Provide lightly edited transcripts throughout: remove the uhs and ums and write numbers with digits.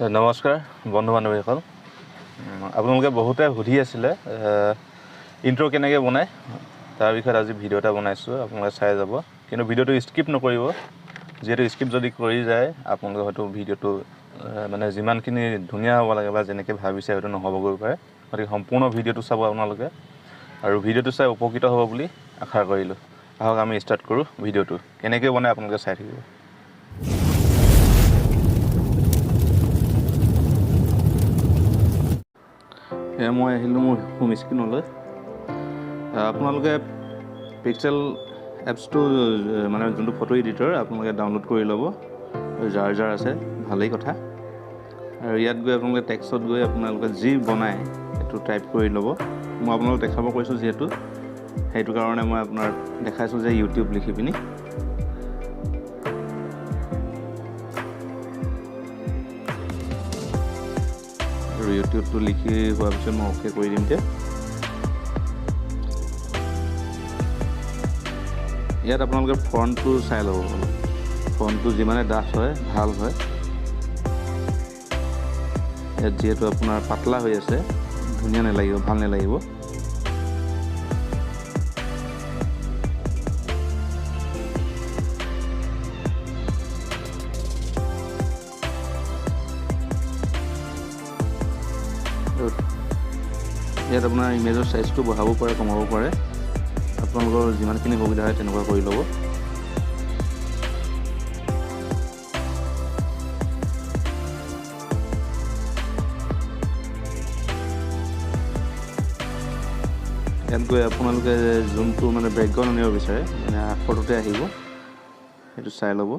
নমস্কাৰ বন্ধু বান্ধৱীসকল আপোনালোকে বহুতে সুধি আছিলে ইন্ট্ৰো কেনেকৈ বনায় তাৰ বিষয়ে আজি ভিডিও এটা বনাইছো আপোনালোকে চাই যাব কিন্তু ভিডিওটো স্কিপ নকৰিব যেহেতু স্কিপ যদি কৰি যায় আপোনালোকে হয়তো ভিডিওটো মানে যিমানখিনি ধুনীয়া হ'ব লাগে বা যেনেকৈ ভাবিছে হয়তো নহ'বগৈ পাৰে গতিকে সম্পূৰ্ণ ভিডিওটো চাব আপোনালোকে আৰু ভিডিওটো চাই উপকৃত হ'ব বুলি আশা কৰিলোঁ আহক আমি ষ্টাৰ্ট কৰোঁ ভিডিওটো কেনেকৈ বনায় আপোনালোকে চাই থাকিব মই আহিলোঁ মোৰ হোম স্ক্ৰীনলৈ আপোনালোকে পিক্সেল এপছটো মানে যোনটো ফটো এডিটৰ আপোনালোকে ডাউনলোড কৰি ল'ব যাৰ আছে ভালেই কথা আৰু ইয়াত গৈ আপোনালোকে টেক্সটত গৈ আপোনালোকে যি বনায় সেইটো টাইপ কৰি ল'ব মই আপোনালোকক দেখাব কৈছোঁ যিহেতু সেইটো কাৰণে মই আপোনাক দেখাইছোঁ যে ইউটিউব লিখি পিনি ইউটিউবটো লিখি হোৱাৰ পিছত মই অ'কে কৰি দিম ইয়াত আপোনালোকে ফন্টটো চাই ল'ব ফন্টটো যিমানে ডাঠ হয় ভাল হয় ইয়াত যিহেতু আপোনাৰ পাতলা হৈ আছে ধুনীয়া নালাগিব ভাল নালাগিব ইয়াত আপোনাৰ ইমেজৰ সাইজটো বঢ়াব পাৰে কমাব পাৰে আপোনালোকৰ যিমানখিনি সুবিধা হয় তেনেকুৱা কৰি ল'ব ইয়াত গৈ আপোনালোকে যোনটো মানে বেকগ্ৰাউণ্ড আনিব বিচাৰে মানে ফটোতে আহিব সেইটো চাই ল'ব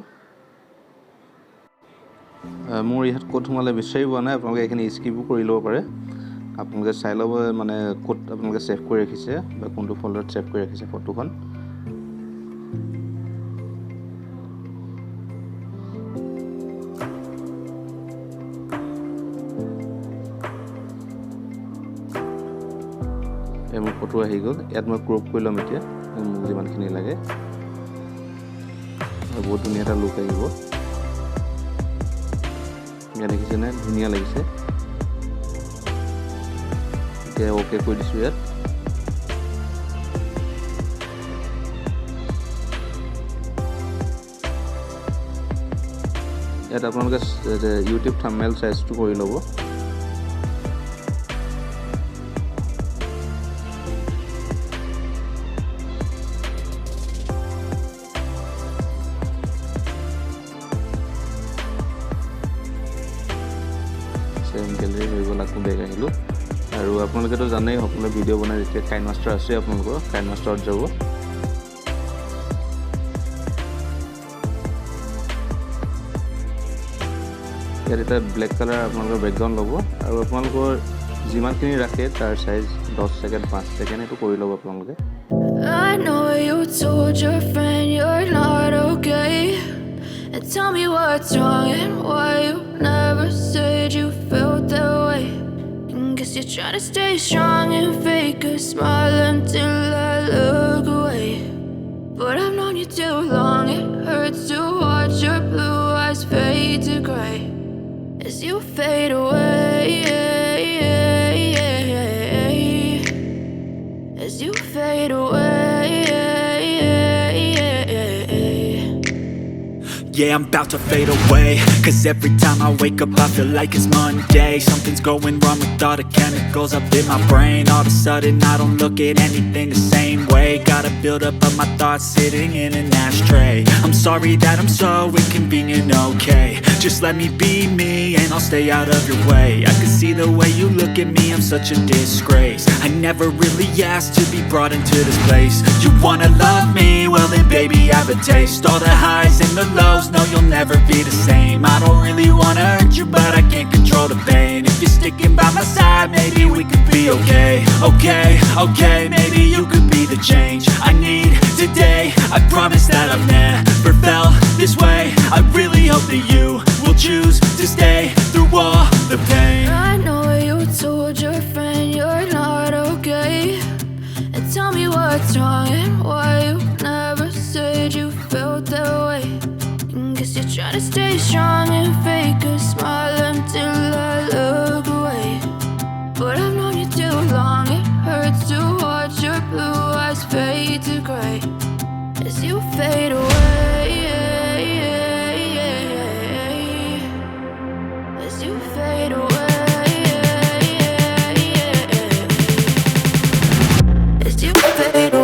মোৰ ইয়াত ক'ত সোমালে বিচাৰি পোৱা নাই আপোনালোকে এইখিনি স্কিপো কৰি ল'ব পাৰে আপোনালোকে চাই ল'ব মানে ক'ত আপোনালোকে সেভ কৰি ৰাখিছে বা কোনটো ফল্ডাৰত সেভ কৰি ৰাখিছে ফটোখন মোৰ ফটো আহি গ'ল ইয়াত মই ক্ৰপ কৰি ল'ম এতিয়া মোক যিমানখিনি লাগে বহুত ধুনীয়া এটা লুক আহিব ইয়াত দেখিছেনে ধুনীয়া লাগিছে ওকে কৰি দিছোঁ ইয়াত ইয়াত আপোনালোকে ইউটিউব থাম্বনেইল সাইজটো কৰি ল'ব চেম গেলেৰী হৈ গ'ল আকৌ বেগ আহিলোঁ আৰু আপোনালোকেতো জানেই সকলোৱে ভিডিঅ' বনাই যেতিয়া কাইন মাষ্টাৰ আছে আপোনালোকৰ কাইন মাষ্টাৰত যাব ইয়াত এটা ব্লেক কালাৰ আপোনালোকৰ বেকগ্ৰাউণ্ড ল'ব আৰু আপোনালোকৰ যিমানখিনি ৰাখে তাৰ চাইজ 10 ছেকেণ্ড 5 ছেকেণ্ড এইটো কৰি ল'ব আপোনালোকে I know you told your friend you're not okay and tell me what's wrong and why you never said you felt that way Guess you're trying to stay strong and fake a smile until I look away But I've known you too long, it hurts to watch your blue eyes fade to gray As you fade away As you fade away Yeah, I'm about to fade away Cause every time I wake up I feel like it's Monday Something's going wrong with all the chemicals up in my brain All of a sudden I don't look at anything the same way Gotta build up of my thoughts sitting in an ashtray I'm sorry that I'm so inconvenient, okay Just let me be me and I'll stay out of your way I can see the way you look at me, I'm such a disgrace I never really asked to be brought into this place You wanna love me? Well then baby I have a taste All the highs and the lows no, you'll never be the same I don't really wanna hurt you, but I can't control the pain If you're sticking by my side, maybe we could be okay Okay, maybe you could be the change I need today I promise that I've never felt this way I really hope that you will choose to stay through all the pain I know you told your friend you're not okay And tell me what's wrong and why you never said you felt that way Guess you're trying to stay strong and fake a smile until I look away. But I've known you too long, it hurts to watch your blue eyes fade to gray as you fade away. As you fade away. As you fade away.